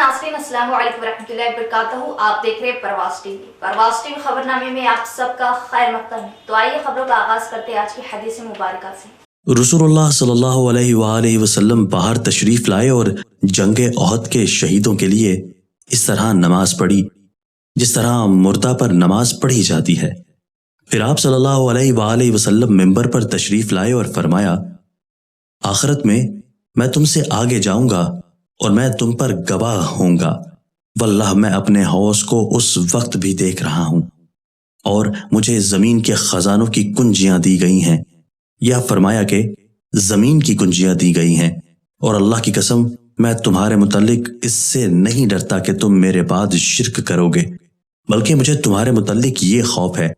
नाज़रीन, अस्सलाम वालेकुम रहमतुल्लाहि वबरकातुहू। आप देख रहे हैं परवाज़ टीवी। परवाज़ टीवी खबरनामे में आप सबका खैर मक़दम है। तो आइए खबरों का आगाज़ करते हैं आज की हदीस मुबारका से। रसूलुल्लाह सल्लल्लाहु अलैहि वसल्लम बाहर तशरीफ लाए और जंग ओहद के शहीदों के लिए इस तरह नमाज पढ़ी जिस तरह मुर्दा पर नमाज पढ़ी जाती है। फिर आप सल्लल्लाहु अलैहि वसल्लम मिंबर पर तशरीफ लाए और फरमाया, आखिरत में मैं तुमसे आगे जाऊंगा और मैं तुम पर गवाह होऊंगा। वल्लाह मैं अपने हौस को उस वक्त भी देख रहा हूं और मुझे जमीन के खजानों की कुंजियां दी गई हैं, या फरमाया कि जमीन की कुंजियां दी गई हैं, और अल्लाह की कसम मैं तुम्हारे मुतल्लिक इससे नहीं डरता कि तुम मेरे बाद शिरक करोगे, बल्कि मुझे तुम्हारे मुतल्लिक ये खौफ है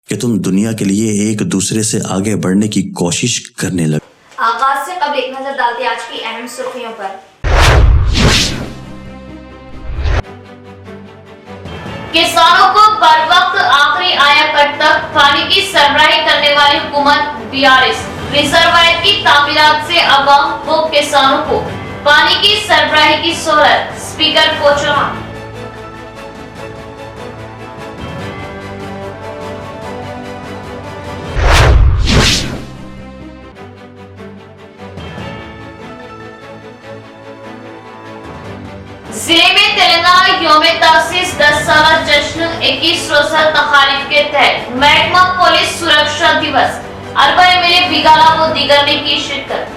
कि तुम दुनिया के लिए एक दूसरे से आगे बढ़ने की कोशिश करने लगे। आगाज से कबल एक नजर डालते हैं आज की अहम सुर्खियों पर। किसानों को बर वक्त आखिरी आयाकट तक पानी की सरबराही करने वाली हुकूमत बीआरएस। रिजर्वायर की तामीरात से अवाम व किसानों को पानी की सरबराही की सहूलत। स्पीकर को चौहान। जिले में तेलंगाना यौमे तासीस 10 साला जश्न 21 रोजा तकारीफ के तहत महकमा पुलिस सुरक्षा दिवस अर्बन एमएलए बिगाला व दीगर ने की शिरकत।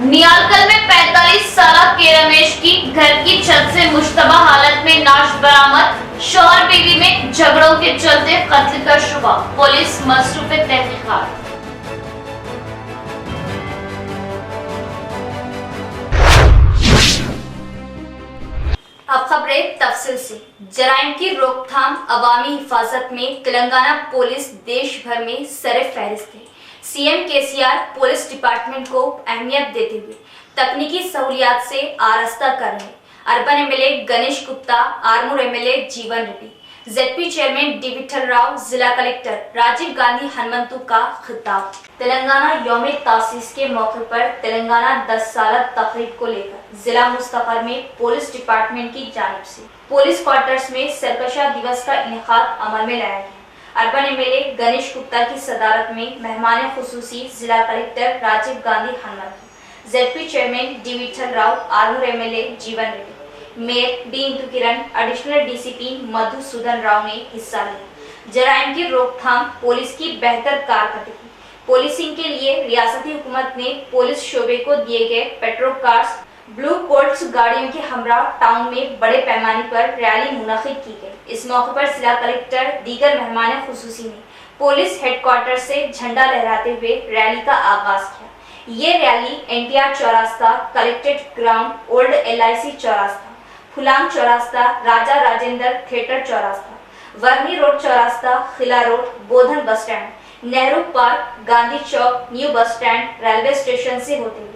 नियालकल में 45 साला के रमेश की घर की छत से मुश्तबा हालत में नाश बरामद। शौहर बीवी में झगड़ों के चलते कत्ल का शुबा। पुलिस मसरूफ तहकीकात। अब खबरें तफसील से। जराइम की रोकथाम अवामी हिफाजत में तेलंगाना पुलिस देश भर में सरफहरिस्त है। सीएम केसीआर पुलिस डिपार्टमेंट को अहमियत देते हुए तकनीकी सहूलियात से आरास्ता कर रहे urban MLA Ganesh Gupta, Armoor MLA Jeevan Reddy, ZP chairman D Vithal Rao, जिला कलेक्टर राजीव गांधी हनुमंतु का खिताब। तेलंगाना यौमे तासीस के मौके पर तेलंगाना 10 साला तकरीब को लेकर जिला मुस्तफर में पुलिस डिपार्टमेंट की जानिब से पुलिस क्वार्टर्स में सरकशा दिवस का इनेकाद अमल में लाया गया। अर्बन एमएलए गणेश गुप्ता की सदारत में मेहमान खुसूसी जिला collector Rajiv Gandhi Hanumanthu, ZP chairman D Vithal Rao, Armoor MLA Jeevan Reddy, mayor D Indu Kiran, additional DCP Madhusudan Rao ने हिस्सा लिया। जराइम की रोकथाम, पुलिस की बेहतर कारकर्दगी, पुलिसिंग के लिए रियासती हुकूमत ने पुलिस शोबे को दिए गए पेट्रोल कार्स, ब्लू कोट्स गाड़ियों के हमरा टाउन में बड़े पैमाने पर रैली मुनक्किद की गई। इस मौके पर जिला कलेक्टर दीगर मेहमान खुसूसी ने पुलिस हेडक्वार्टर से झंडा लहराते हुए रैली का आगाज किया। ये रैली एनटीआर चौरास्ता, कलेक्ट्रेट ग्राउंड, ओल्ड LIC चौरास्ता, फुलांग चौरास्ता, राजा राजेंद्र थिएटर चौरास्ता, वर्नी रोड चौरास्ता, Khila road, Bodhan bus stand, Nehru park, Gandhi चौक, new bus stand, railway station से होते हुए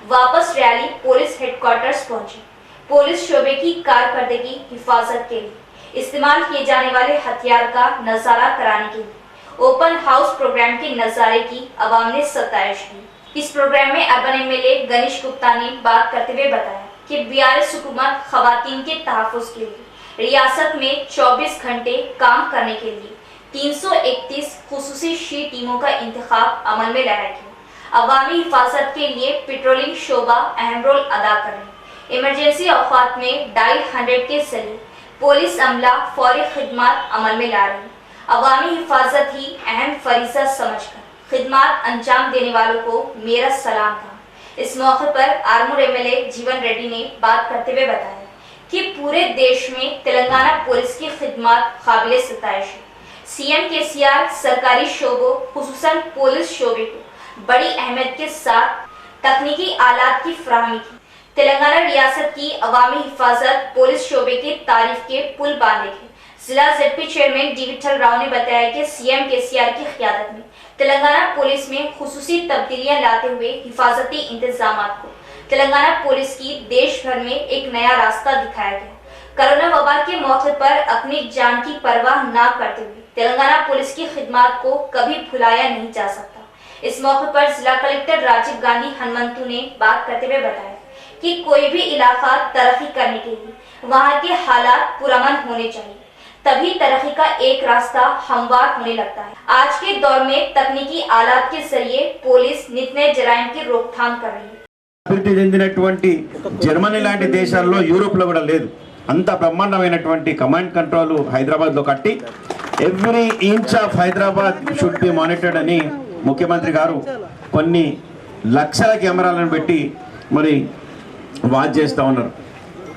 वापस रैली पुलिस हेडक्वार्टर्स पहुंची। पुलिस शोबे की कारकर्दगी, हिफाजत के लिए इस्तेमाल किए जाने वाले हथियार का नजारा कराने के लिए ओपन हाउस प्रोग्राम के नजारे की अवाम ने सताइश की। इस प्रोग्राम में अर्बन एमएलए गणेश गुप्ता ने बात करते हुए बताया कि बीआरएस हुकूमत खवातीन के तहफ़्फ़ुज़ के लिए रियासत में 24 घंटे काम करने के लिए 331 खुसूसी शी टीमों का इंतखाब अमल में लाया गया। अवामी हिफाजत के लिए पेट्रोलिंग शोबा अहम रोल अदा कर रही। इमरजेंसी औकात में डायल 100 के जरिए पुलिस अमला फौरी खिदमत अमल में ला रही। अवामी हिफाजत ही अहम फरीजा समझकर खिदमत अंजाम देने वालों को मेरा सलाम था। इस मौके पर आरमूर एमएलए जीवन रेड्डी ने बात करते हुए बताया कि पूरे देश में तेलंगाना पुलिस की खिदमत काबिल सताइश है। सीएम केसीआर सरकारी शोबों खुसूसन पुलिस शोबे को बड़ी अहमियत के साथ तकनीकी आलात की फराहमी की। तेलंगाना रियासत की अवामी हिफाजत पुलिस शोबे की तारीफ के पुल बांधेगी। जिला ZP chairman D Vithal Rao ने बताया कि सीएम केसीआर की क़यादत में तेलंगाना पुलिस में खुसूसी तब्दीलियां लाते हुए हिफाजती इंतजामात को तेलंगाना पुलिस की देश भर में एक नया रास्ता दिखाया गया। कोरोना वबा के मौके पर अपनी जान की परवाह न करते हुए तेलंगाना पुलिस की खिदमत को कभी भुलाया नहीं जा सकता। इस मौके पर जिला कलेक्टर राजीव गांधी हनुमंतु ने बात करते हुए बताया कि कोई भी इलाका तरक्की करने के लिए वहाँ के हालात पुरअमन होने चाहिए, तभी तरक्की का एक रास्ता हमवार होने लगता है। आज के दौर में तकनीकी आलात के जरिए पुलिस नित नए जराइम की रोकथाम कर रही है। అభివృద్ధి చెందినటువంటి జర్మనీ లాంటి దేశాల్లో యూరోప్లో కూడా లేదు. అంత బ్రహ్మాండమైనటువంటి కమాండ్ కంట్రోల్ హైదరాబాద్లో కట్టి every inch of Hyderabad should be monitored అని ముఖ్యమంత్రి గారు కొన్ని లక్షల కెమెరాలను పెట్టి మరి వాచ్ చేస్తూ ఉన్నారు.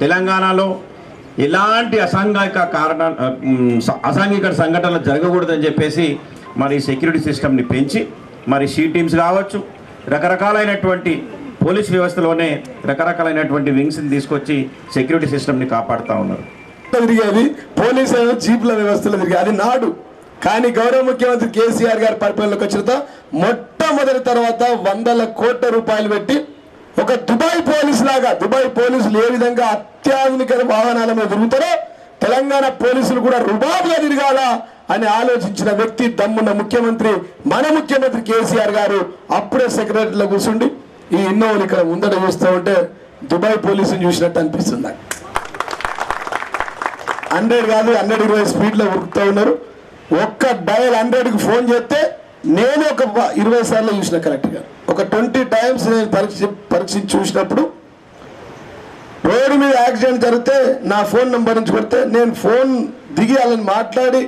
తెలంగాణలో ఎలాంటి అసాంఘిక సంఘటనలు జరగకూడదని చెప్పేసి మరి సెక్యూరిటీ సిస్టమ్ని పెంచి మరి షీ టీమ్స్ కావచ్చు, రకరకాలైనటువంటి పోలీస్ వ్యవస్థలోనే రకరకాలైనటువంటి వింగ్స్ని తీసుకొచ్చి సెక్యూరిటీ సిస్టమ్ని కాపాడుతూ ఉన్నారు. తిరిగేది పోలీసు జీప్ల వ్యవస్థలో తిరిగేది అది నాడు. కానీ గౌరవ ముఖ్యమంత్రి కేసీఆర్ గారి పరిపాలనలోకి వచ్చిన మొట్టమొదటి తర్వాత 100 కోట్ల రూపాయలు పెట్టి ఒక దుబాయ్ పోలీసు లాగా, దుబాయ్ పోలీసులు ఏ విధంగా అత్యాధునిక వాహనాల మీద తిరుగుతారో తెలంగాణ పోలీసులు కూడా రుబాబుగా తిరగాల అని ఆలోచించిన వ్యక్తి దమ్మున్న ముఖ్యమంత్రి మన ముఖ్యమంత్రి కేసీఆర్ గారు. అప్పుడే సెక్రటరీలో కూర్చుండి ఈ ఇన్నోవాలు ఇక్కడ ముందట చూస్తూ ఉంటే దుబాయ్ పోలీసుని చూసినట్టు అనిపిస్తుంది. 100 కాదు 120 స్పీడ్లో ఉరుకుతూ ఉన్నారు. ఒక్క డయల్ 100కి ఫోన్ చేస్తే నేను ఒక 20 సార్లు చూసిన కరెక్ట్గా. ఒక 20 టైమ్స్ నేను పరీక్షించి చూసినప్పుడు రోడ్డు మీద యాక్సిడెంట్ జరిగితే నా ఫోన్ నెంబర్ నుంచి కొడితే నేను ఫోన్ దిగి వాళ్ళని మాట్లాడి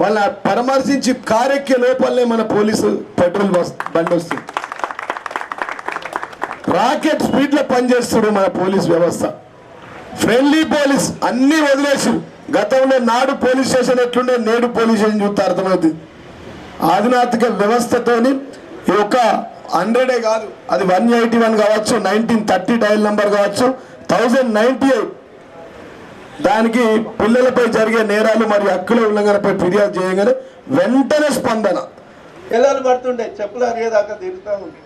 వాళ్ళ పరామర్శించి కారెక్కే లోపలనే మన పోలీసు పెట్రోల్ బండి వస్తుంది. రాకెట్ స్పీడ్లో పనిచేస్తుడు మన పోలీస్ వ్యవస్థ. ఫ్రెండ్లీ పోలీస్ అన్నీ వదిలేసి గతంలో నాడు పోలీస్ స్టేషన్ ఎట్లుండే నేడు పోలీస్ స్టేషన్ చూస్తే అర్థమవుతుంది. ఆధునాతిక వ్యవస్థతోని ఈ యొక్క 100 కాదు అది 181 కావచ్చు, 1930 డయల్ నంబర్ కావచ్చు, 1098 దానికి పిల్లలపై జరిగే నేరాలు మరియు హక్కుల ఉల్లంఘనపై ఫిర్యాదు చేయగానే వెంటనే స్పందన. పిల్లలు పడుతుండే చెప్పులు అరిగేదాకా తిరుగుతూ ఉంది.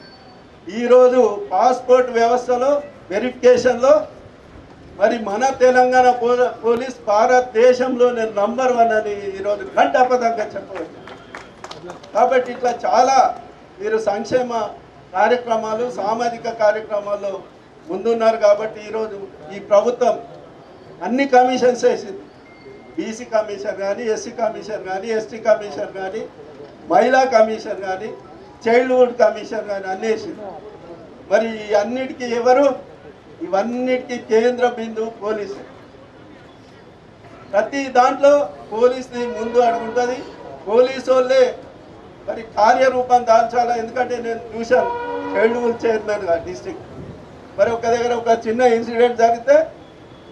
ఈరోజు పాస్పోర్ట్ వ్యవస్థలో వెరిఫికేషన్లో మరి మన తెలంగాణ పోలీస్ భారతదేశంలోనే నంబర్ 1 అని ఈరోజు ఘంటాపథంగా చెప్పవచ్చు. కాబట్టి ఇట్లా చాలా మీరు సంక్షేమ కార్యక్రమాలు, సామాజిక కార్యక్రమాల్లో ముందున్నారు. కాబట్టి ఈరోజు ఈ ప్రభుత్వం అన్ని కమిషన్స్ వేసింది. బీసీ కమిషన్ కానీ, ఎస్సీ కమిషన్ కానీ, ఎస్టీ కమిషన్ కానీ, మహిళా కమిషన్ కానీ, చైల్డ్హుడ్ కమిషన్ కానీ అన్నీ వేసింది. మరి అన్నిటికీ ఎవరు? ఇవన్నిటికీ కేంద్ర బిందువు పోలీసు. ప్రతి దాంట్లో పోలీస్ని ముందు అడుగుంటుంది. పోలీసు వాళ్ళే మరి కార్యరూపం దాల్చాలా. ఎందుకంటే నేను చూశాను చైల్డ్హుడ్ చైర్మన్గా డిస్ట్రిక్ట్. మరి ఒక దగ్గర ఒక చిన్న ఇన్సిడెంట్ జరిగితే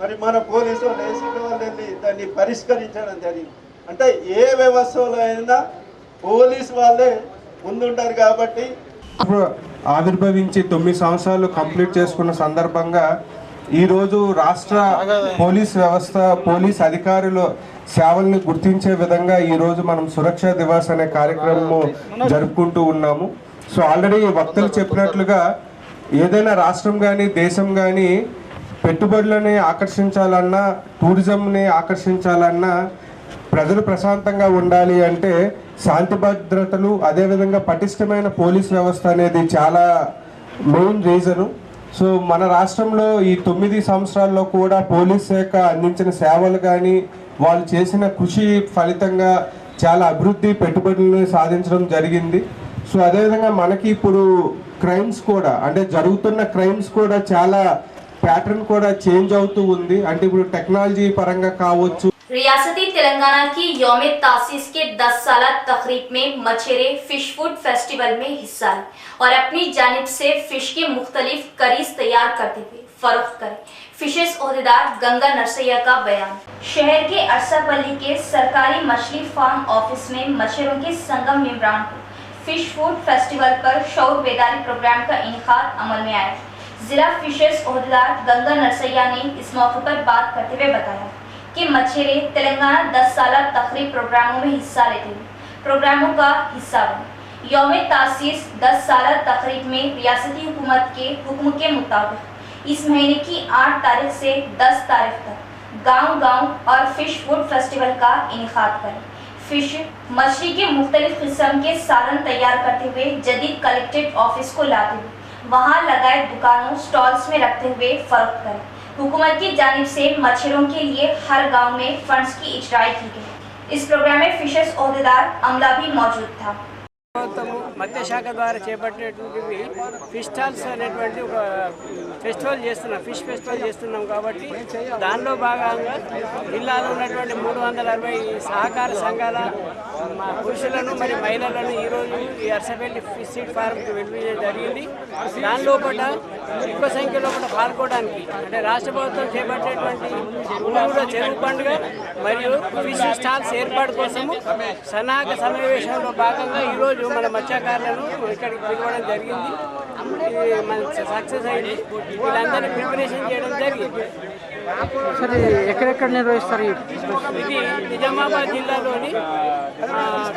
మరి మన పోలీసు వాళ్ళు ఏసీపీ వాళ్ళు వెళ్ళి దాన్ని పరిష్కరించడం జరిగింది. అంటే ఏ వ్యవస్థలో అయినా పోలీసు వాళ్ళే ముందుంటారు. కాబట్టి ఆవిర్భవించి 9 సంవత్సరాలు కంప్లీట్ చేసుకున్న సందర్భంగా ఈరోజు రాష్ట్ర పోలీస్ వ్యవస్థ, పోలీస్ అధికారులు సేవల్ని గుర్తించే విధంగా ఈరోజు మనం సురక్షా దివాస్ అనే కార్యక్రమం జరుపుకుంటూ ఉన్నాము. సో ఆల్రెడీ వక్తలు చెప్పినట్లుగా ఏదైనా రాష్ట్రం కానీ దేశం కానీ పెట్టుబడులని ఆకర్షించాలన్నా, టూరిజంని ఆకర్షించాలన్నా ప్రజలు ప్రశాంతంగా ఉండాలి అంటే శాంతి భద్రతలు, అదేవిధంగా పటిష్టమైన పోలీస్ వ్యవస్థ అనేది చాలా మెయిన్ రీజను. సో మన రాష్ట్రంలో ఈ 9 సంవత్సరాల్లో కూడా పోలీస్ శాఖ అందించిన సేవలు కానీ, వాళ్ళు చేసిన కృషి ఫలితంగా చాలా అభివృద్ధి, పెట్టుబడులను సాధించడం జరిగింది. సో అదేవిధంగా మనకి ఇప్పుడు క్రైమ్స్ కూడా, అంటే జరుగుతున్న క్రైమ్స్ కూడా చాలా ప్యాటర్న్ కూడా చేంజ్ అవుతూ ఉంది. అంటే ఇప్పుడు టెక్నాలజీ పరంగా కావచ్చు. रियासती तेलंगाना की यौम तासीस के 10 साला तकरीब में मछेरे फिश फूड फेस्टिवल में हिस्सा लें और अपनी जानिब से फिश के मुख्तलिफ करीज तैयार करते हुए फरोख्त करें। फिशेस ओहदेदार गंगा नरसैया का बयान। शहर के अरसापल्ली के सरकारी मछली फार्म ऑफिस में मछेरों के संगम मेंबरान को फिश फूड फेस्टिवल पर शऊर बेदारी प्रोग्राम का इनेकाद अमल में आया। जिला फिशेस ओहदेदार गंगा नरसैया ने इस मौके पर बात करते हुए बताया कि मछेरे तेलंगाना 10 साला तकरीब प्रोग्रामों में हिस्सा लेते हुए प्रोग्रामों का हिस्सा बने। यौम तासीस 10 साला तकरीब में रियासती हुकूमत के हुक्म के मुताबिक इस महीने की 8 तारीख से 10 तारीख तक गांव-गांव और फिश फूड फेस्टिवल का इनेकाद करें। फिश मछली के मुख्तलिफ किस्म के सालन तैयार करते हुए जदीद कलेक्ट्रेट ऑफिस को लाते हुए वहां लगाए दुकानों स्टॉल्स में रखते हुए फरोख्त करें। हुकूमत की जानिब से मछलियों के लिए हर गांव में फंड्स की इजराई की गई। इस प्रोग्राम में फिशर्स ओहदेदार अमला भी मौजूद था। మత్స్యశాఖ ద్వారా చేపట్టేటువంటివి ఫిష్ స్టాల్స్ అనేటువంటి ఒక ఫెస్టివల్ చేస్తున్నాం, ఫిష్ ఫెస్టివల్ చేస్తున్నాం కాబట్టి దానిలో భాగంగా జిల్లాలో ఉన్నటువంటి 360 సహకార సంఘాల పురుషులను మరి మహిళలను ఈరోజు ఈ అర్సపల్లి ఫిష్ సీడ్ ఫార్మ్కి వెళ్ళడం జరిగింది. దాని లోపల ఎక్కువ సంఖ్యలో పాల్గొనడానికి అంటే రాష్ట్ర ప్రభుత్వం చేపట్టేటువంటి ఊరూర చెరువు పండుగ మరియు ఫిష్ స్టాల్స్ ఏర్పాటు కోసము సన్నాహక సమావేశంలో భాగంగా ఈరోజు మన మత్స్యకారులను ఇక్కడికి పిలవడం జరిగింది. మన సక్సెస్ అయింది. వీళ్ళందరినీ ప్రిపరేషన్ చేయడం జరిగింది. సరే, ఎక్కడెక్కడ నిర్వహిస్తారు? ఇది నిజామాబాద్ జిల్లాలోని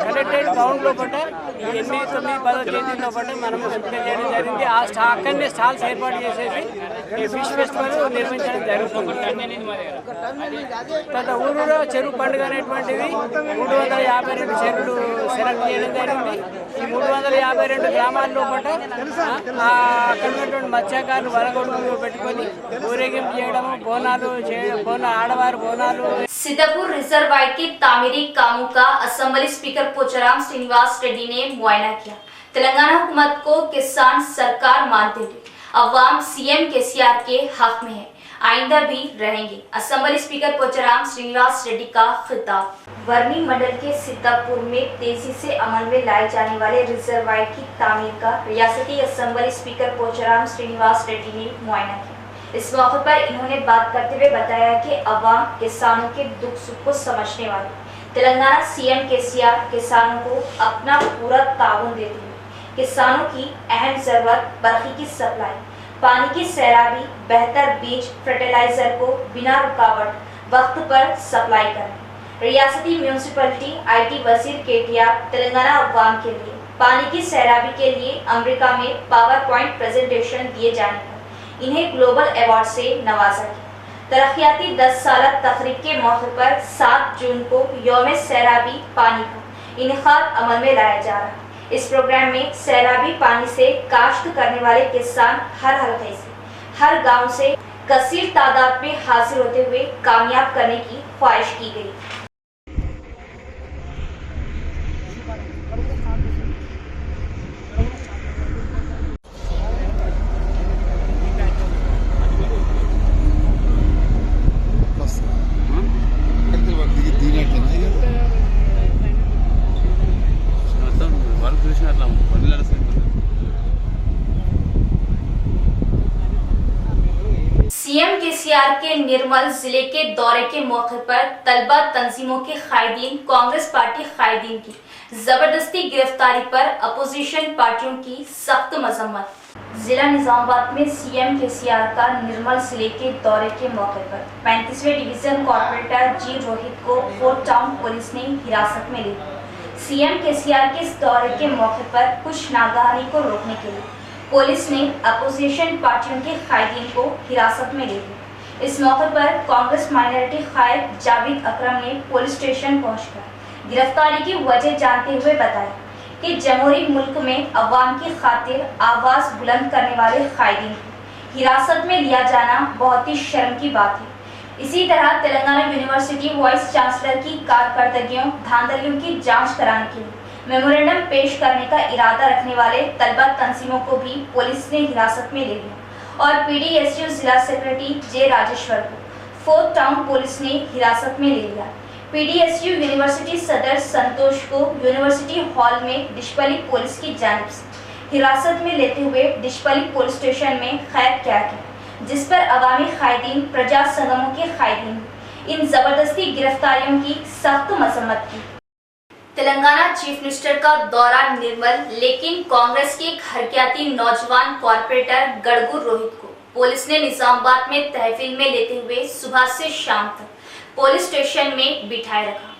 కలెక్టరేట్ గ్రౌండ్ లోపల 8, 9, 10 తేదీ లోపల మనం ఎంపిక చేయడం జరిగింది. అక్కడనే స్టాల్స్ ఏర్పాటు చేసేసి ఈ ఫిష్ ఫెస్టివల్ నిర్వహించడం జరుగుతుంది. తర్వాత ఊరూరు చెరువు పండుగ అనేటువంటిది 352 చెరువులు సెలెక్ట్ చేయడం జరిగింది. ఈ 352 గ్రామాల లోపల అక్కడ ఉన్నటువంటి మత్స్యకారులు వరగొడుగులు పెట్టుకొని ఊరేగింపు చేయడము, ఆడవారు బోనాలు। सीतापुर रिजर्वायर के तामीरी कामों का असेंबली स्पीकर पोचाराम श्रीनिवास रेड्डी ने मुआयना किया। तेलंगाना हुकूमत को किसान सरकार मानते हुए अवाम सीएम केसीआर के हक में है, आइंदा भी रहेंगे। असेंबली स्पीकर पोचाराम श्रीनिवास रेड्डी का खिताब। वर्नी मंडल के सीतापुर में तेजी से अमल में लाए जाने वाले रिजर्वायर की तामीर का रियासती असेंबली स्पीकर पोचाराम श्रीनिवास रेड्डी ने मुआयना किया। इस मौके पर इन्होंने बात करते हुए बताया कि अवाम किसानों के दुख सुख को समझने वाले तेलंगाना सीएम केसीआर किसानों को अपना पूरा ताउन देते हुए किसानों की अहम जरूरत बरखी की सप्लाई, पानी की सैराबी, बेहतर बीज फर्टिलाइजर को बिना रुकावट वक्त पर सप्लाई करें। रियासती म्यूनिसिपलिटी आईटी वजीर केटीआर तेलंगाना अवाम के लिए पानी की सैराबी के लिए अमेरिका में पावर पॉइंट प्रेजेंटेशन दिए जाने पर इन्हें ग्लोबल अवार्ड से नवाजा गया। तरक्याती 10 साल तकरीब के मौके पर 7 जून को यौम सैराबी पानी का इनेकाद अमल में लाया जा रहा है। इस प्रोग्राम में सैराबी पानी से काश्त करने वाले किसान हर हल्के से, हर गांव से कसीर तादाद में हाजिर होते हुए कामयाब करने की ख्वाहिश की गई। सीएम केसीआर के निर्मल जिले के दौरे के मौके पर तलबा तंजीमों के कायदीन कांग्रेस पार्टी कायदीन की जबरदस्ती गिरफ्तारी पर अपोजिशन पार्टियों की सख्त मजम्मत। जिला निजामाबाद में सीएम केसीआर का निर्मल जिले के दौरे के मौके पर 35वें डिवीजन कॉर्पोरेटर जी रोहित को फोर्ट टाउन पुलिस ने हिरासत में ले लिया। सीएम केसीआर के इस दौरे के मौके पर कुछ नागहानी को रोकने के लिए पुलिस ने अपोजिशन पार्टियों के कायदीन को हिरासत में ले लिया। इस मौके पर कांग्रेस माइनॉरिटी कायद जावेद अकरम ने पुलिस स्टेशन पहुंचकर गिरफ्तारी की वजह जानते हुए बताया कि जमहूरी मुल्क में अवाम की खातिर आवाज बुलंद करने वाले कायदीन को हिरासत में लिया जाना बहुत ही शर्म की बात है। इसी तरह तेलंगाना यूनिवर्सिटी वाइस चांसलर की कारकर्दगियों धांधलियों की जांच कराने के लिए मेमोरेंडम पेश करने का इरादा रखने वाले तलबा तंजीमों को भी पुलिस ने हिरासत में ले लिया और पीडीएसयू जिला सेक्रेटरी जे राजेश्वर को फोर्ट टाउन पुलिस ने हिरासत में ले लिया। पीडीएसयू यूनिवर्सिटी सदर संतोष को यूनिवर्सिटी हॉल में डिशपली पुलिस की जानिब से हिरासत में लेते हुए डिशपली पुलिस स्टेशन में कैद किया गया, जिस पर अवामी कायदीन प्रजा संगमों के कायदीन इन जबरदस्ती गिरफ्तारियों की सख्त मजम्मत की। तेलंगाना चीफ मिनिस्टर का दौरा निर्मल, लेकिन कांग्रेस के एक हरकयाती नौजवान कॉर्पोरेटर गड़गू रोहित को पुलिस ने निजामाबाद में तहवील में लेते हुए सुबह से शाम तक पुलिस स्टेशन में बिठाए रखा।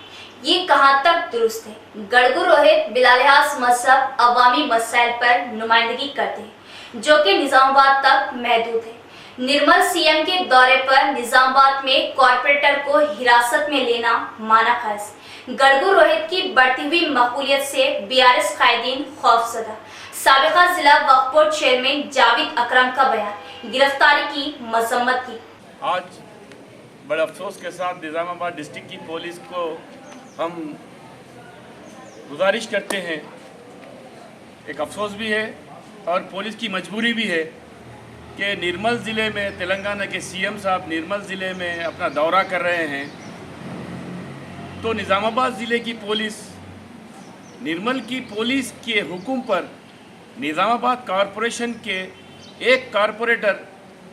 ये कहां तक दुरुस्त है? गड़गू रोहित बिलालिहाज मजहब अवामी मसाइल पर नुमाइंदगी करते हैं, जो कि निजामाबाद तक महदूद है। निर्मल सीएम के दौरे पर निजामाबाद में कॉर्पोरेटर को हिरासत में लेना माना खास। गढ़गू रोहित की बढ़ती हुई मकबूलियत से बीआरएस कायदीन खौफजदा। साबिका जिला वक्फ बोर्ड चेयरमैन जावेद अकरम का बयान, गिरफ्तारी की मजम्मत की। आज बड़े अफसोस के साथ निज़ामाबाद डिस्ट्रिक्ट की पुलिस को हम गुजारिश करते हैं, एक अफसोस भी है और पुलिस की मजबूरी भी है कि निर्मल ज़िले में तेलंगाना के सीएम साहब निर्मल ज़िले में अपना दौरा कर रहे हैं, तो निज़ामाबाद ज़िले की पुलिस निर्मल की पुलिस के हुक्म पर निज़ामाबाद कॉरपोरेशन के एक कॉरपोरेटर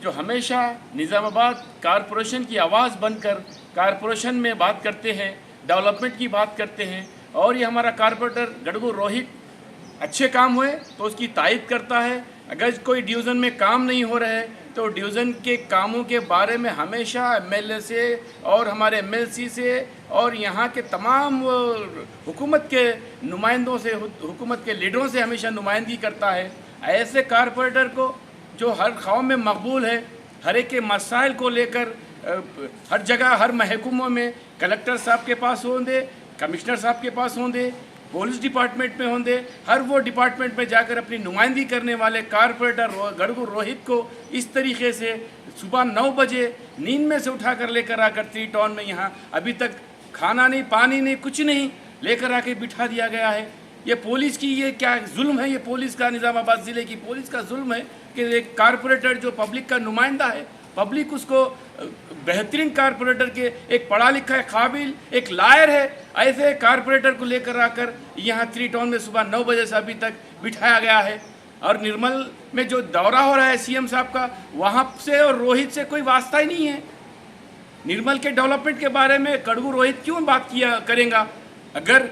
जो हमेशा निज़ामाबाद कॉरपोरेशन की आवाज़ बनकर कॉरपोरेशन में बात करते हैं, डेवलपमेंट की बात करते हैं, और ये हमारा कॉरपोरेटर गढ़गू रोहित अच्छे काम हुए तो उसकी तारीफ करता है। अगर कोई डिवीज़न में काम नहीं हो रहा है तो डिवीज़न के कामों के बारे में हमेशा एमएलए से और हमारे एमएलसी से और यहाँ के तमाम हुकूमत के नुमाइंदों से, हुकूमत के लीडरों से हमेशा नुमाइंदगी करता है। ऐसे कॉरपोरेटर को जो हर कौम में मकबूल है, हर एक के मसाइल को लेकर हर जगह हर महकमों में कलेक्टर साहब के पास होंगे, कमिश्नर साहब के पास होंगे, पुलिस डिपार्टमेंट में होंगे, हर वो डिपार्टमेंट में जाकर अपनी नुमाइंदगी करने वाले कॉरपोरेटर गढ़गू रोहित को इस तरीके से सुबह 9 बजे नींद में से उठाकर लेकर आकर 3 टाउन में यहाँ अभी तक खाना नहीं, पानी नहीं, कुछ नहीं लेकर आके बिठा दिया गया है। ये पुलिस की ये क्या जुल्म है, ये पुलिस का, निज़ामाबाद ज़िले की पुलिस का जुल्म है कि एक कॉरपोरेटर जो पब्लिक का नुमाइंदा है, पब्लिक उसको बेहतरीन कॉरपोरेटर के, एक पढ़ा लिखा है, काबिल, एक लायर है, ऐसे कॉरपोरेटर को लेकर आकर यहाँ 3 टाउन में सुबह 9 बजे से अभी तक बिठाया गया है। और निर्मल में जो दौरा हो रहा है सीएम साहब का, वहाँ से और रोहित से कोई वास्ता ही नहीं है। निर्मल के डेवलपमेंट के बारे में गढ़गू रोहित क्यों बात किया करेगा? अगर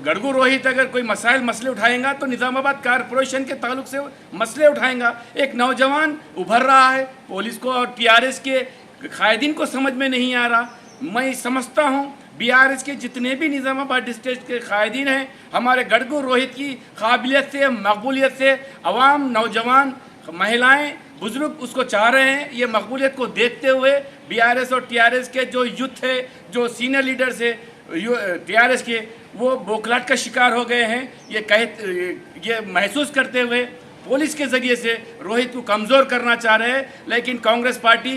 गढ़गू रोहित अगर कोई मसले उठाएगा तो निज़ामाबाद कॉरपोरेशन के ताल्लुक से मसले उठाएगा। एक नौजवान उभर रहा है, पुलिस को और टीआरएस के कायदीन को समझ में नहीं आ रहा। मैं समझता हूँ बीआरएस के जितने भी निज़ामाबाद डिस्ट्रिक्ट के कायदीन हैं, हमारे गढ़गू रोहित की काबिलियत से, मकबूलियत से अवाम, नौजवान, महिलाएँ, बुजुर्ग उसको चाह रहे हैं। ये मकबूलियत को देखते हुए बीआरएस और टीआरएस के जो यूथ है, जो सीनियर लीडर्स है टीआरएस के, वो बोखलाहट का शिकार हो गए हैं। ये महसूस करते हुए पुलिस के ज़रिए से रोहित को कमज़ोर करना चाह रहे हैं, लेकिन कांग्रेस पार्टी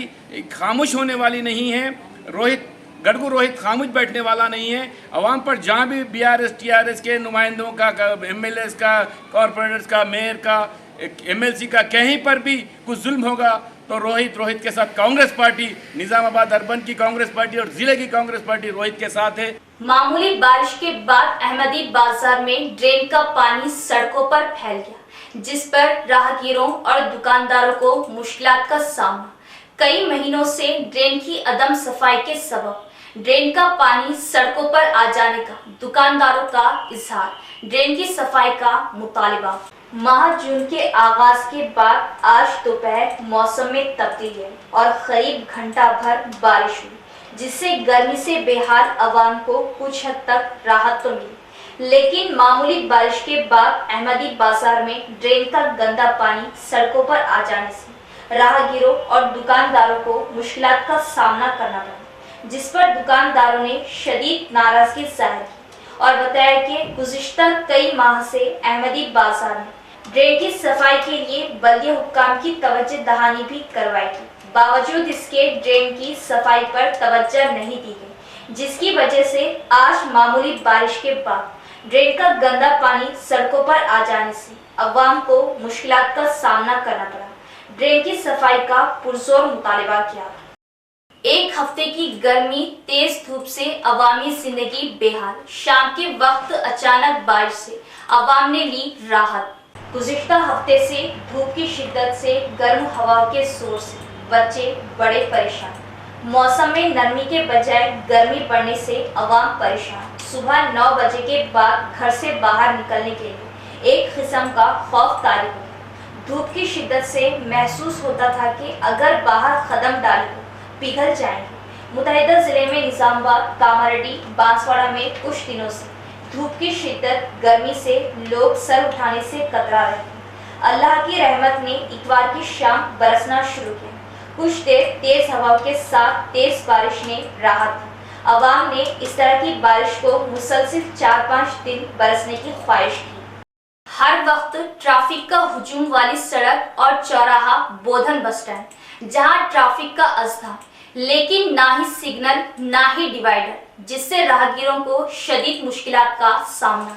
खामोश होने वाली नहीं है। गढ़गू रोहित खामोश बैठने वाला नहीं है। अवाम पर जहाँ भी बीआरएस टीआरएस के नुमाइंदों का, एमएलएस का, कॉरपोरेटर्स का, मेयर का, एमएलसी का कहीं पर भी कुछ जुल्म होगा तो रोहित के साथ कांग्रेस पार्टी, निज़ामाबाद अर्बन की कांग्रेस पार्टी और ज़िले की कांग्रेस पार्टी रोहित के साथ है। मामूली बारिश के बाद अहमदी बाजार में ड्रेन का पानी सड़कों पर फैल गया, जिस पर राहगीरों और दुकानदारों को मुश्किलात का सामना। कई महीनों से ड्रेन की अदम सफाई के सबब ड्रेन का पानी सड़कों पर आ जाने का दुकानदारों का इजहार, ड्रेन की सफाई का मुतालिबा। माह जून के आगाज के बाद आज दोपहर मौसम में तब्दीली आई और करीब घंटा भर बारिश हुई, जिससे गर्मी से बेहाल अवाम को कुछ हद तक राहत तो मिली। लेकिन मामूली बारिश के बाद अहमदी बाजार में ड्रेन का गंदा पानी सड़कों पर आ जाने से राहगीरों और दुकानदारों को मुश्किलात का सामना करना पड़ा, जिस पर दुकानदारों ने शदीद नाराजगी जाहिर की और बताया कि गुज़िश्ता कई माह से अहमदी बाजार में ड्रेन की सफाई के लिए बल्दिया हुक्काम की तवज्जो दहानी भी करवाई थी। बावजूद इसके ड्रेन की सफाई पर तवज्जो नहीं दी गई, जिसकी वजह से आज मामूली बारिश के बाद ड्रेन का गंदा पानी सड़कों पर आ जाने से अवाम को मुश्किलात का सामना करना पड़ा। ड्रेन की सफाई का पुरजोर मुतालिबा किया। एक हफ्ते की गर्मी, तेज धूप से अवामी जिंदगी बेहाल। शाम के वक्त अचानक बारिश से अवाम ने ली राहत। गुज़िश्ता हफ्ते से धूप की शिद्दत से, गर्म हवा के जोर से बच्चे बड़े परेशान। मौसम में नरमी के बजाय गर्मी बढ़ने से अवाम परेशान। सुबह 9 बजे के बाद घर से बाहर निकलने के लिए एक किस्म का खौफ तारी होता। धूप की शिद्दत से महसूस होता था कि अगर बाहर कदम डाले तो पिघल जाएंगे। मुतहदा ज़िले में निज़ामाबाद, कामारेड्डी, बांसवाड़ा में कुछ दिनों से धूप की शिद्दत, गर्मी से लोग सर उठाने से कतरा रहे हैं। अल्लाह की रहमत ने इतवार की शाम बरसना शुरू किया। कुछ देर तेज हवा के साथ तेज बारिश ने राहत दी। अवाम ने इस तरह की बारिश को मुसलसिल 4-5 दिन बरसने की ख्वाहिश की। हर वक्त ट्रैफिक का हुजूम वाली सड़क और चौराहा बोधन बस स्टैंड, जहां ट्रैफिक का अज़्दा, लेकिन ना ही सिग्नल ना ही डिवाइडर, जिससे राहगीरों को शदीद मुश्किलात का सामना।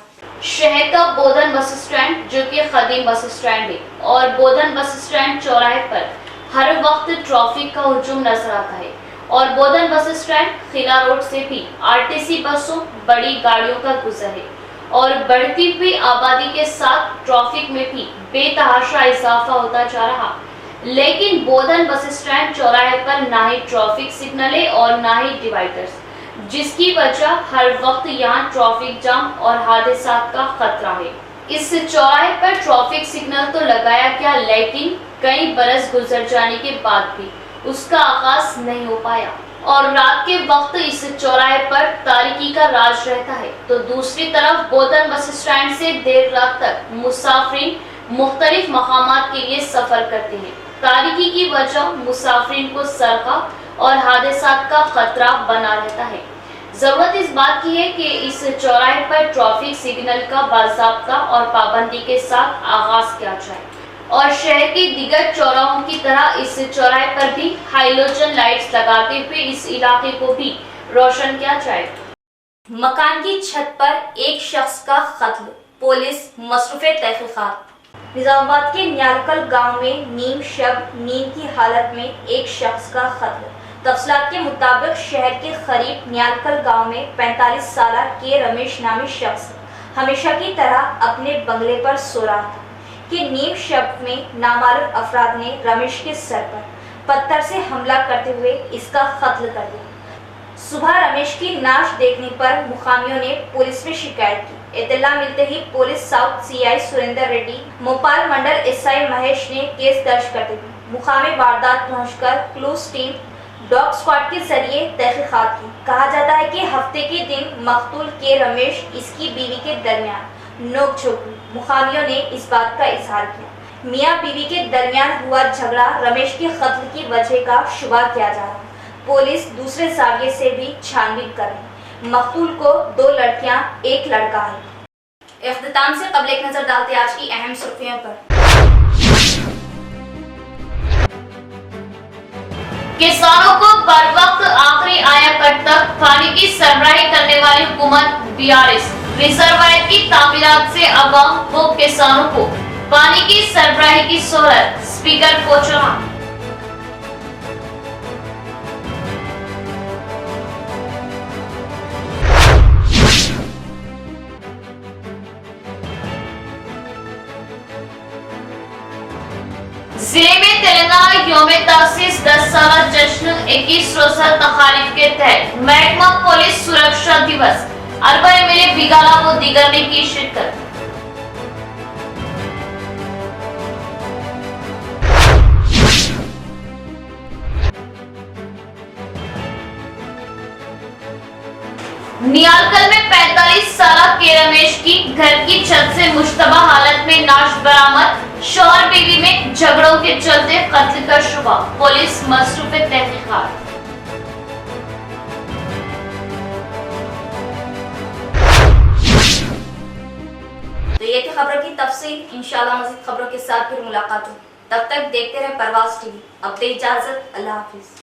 शहर का बोधन बस स्टैंड जो कि कदीम बस स्टैंड है और बोधन बस स्टैंड चौराहे पर हर वक्त ट्रैफिक का हुजूम नजर आता है और बोधन बस स्टैंड खिला रोड से भी आरटीसी बसों बड़ी गाड़ियों का गुजर है और बढ़ती हुई आबादी के साथ ट्रैफिक में भी बेतहाशा इजाफा होता जा रहा। लेकिन बोधन बस स्टैंड चौराहे पर ना ही ट्रैफिक सिग्नल है और ना ही डिवाइडर्स, जिसकी वजह हर वक्त यहाँ ट्रैफिक जाम और हादसात का खतरा है। इस चौराहे पर ट्रैफिक सिग्नल तो लगाया गया, लेकिन कई बरस गुजर जाने के बाद भी उसका आगाज नहीं हो पाया और रात के वक्त इस चौराहे पर तारीकी का राज रहता है, तो दूसरी तरफ बोधन बस स्टैंड से देर रात तक मुसाफिरीन मुख्तलिफ मकामात के लिए सफर करते हैं। तारीकी की वजह मुसाफिरीन को सरका और हादसात का खतरा बना रहता है। जरूरत इस बात की है कि इस चौराहे पर ट्रैफिक सिग्नल का बाज़ाब्ता और पाबंदी के साथ आगाज किया जाए और शहर के दीगर चौराहों की तरह इस चौराहे पर भी हाइलोजन लाइट्स लगाते हुए इस इलाके को भी रोशन किया जाए। मकान की छत पर एक शख्स का कत्ल, पुलिस मसरूफे तहकीकात। निजामाबाद के न्यालकल गांव में नीम शब नींद की हालत में एक शख्स का कत्ल। तफसीलात के मुताबिक शहर के करीब न्यालकल गांव में 45 साल के रमेश नामी शख्स हमेशा की तरह अपने बंगले पर सो रहा था कि नीम शब में नामालूम अफराद ने रमेश के सर पर पत्थर से हमला करते हुए इसका कत्ल कर दिया। सुबह रमेश की नाश देखने पर मुकामियों ने पुलिस में शिकायत की। इत्तला मिलते ही police south CI Surender Reddy, Mopal mandal SI Mahesh ने केस दर्ज करते हुए मुकामी वारदात पहुंचकर क्लूज टीम डॉग स्क्वाड के जरिए तहकीकात की। कहा जाता है कि हफ्ते के दिन मकतूल के रमेश इसकी बीवी के दरमियान नोकझोंक हुई। मुकामियों ने इस बात का इजहार किया मियां बीवी के दरमियान हुआ झगड़ा रमेश के कत्ल की वजह का शुबा किया जा रहा। पुलिस दूसरे जाविये से भी छानबीन कर रही। मकतूल को 2 लड़कियां 1 लड़का है। इख्तिताम से कबल एक नजर डालते आज की अहम सुर्खियों पर। किसानों को बर वक्त आखिरी आयाकट तक पानी की सरबराही करने वाली हुकूमत बीआरएस रिजर्वायर की तामीरात से अवाम व किसानों को पानी की सरबराही की सहूलत। स्पीकर को चौहान। जिले में तेलंगाना यौमे तासीस 10 साला जश्न 21 रोजा तकारीफ के तहत महकमा पुलिस सुरक्षा दिवस अरबा एमएलए बिगाला व दीगर ने की शिरकत। नियालकल में 45 साला के रमेश की घर की छत से मुश्तबा हालत में नाश बरामद। शौहर बीवी में झगड़ों के चलते कत्ल का शुबा। पुलिस मसरूफे तहकीकात। तो ये थी खबरों की तफसील। इंशाल्लाह मज़ीद खबरों के साथ फिर मुलाकात होगी। तब तक देखते रहे परवाज़ टीवी। अब दे इजाजत। अल्लाह हाफिज।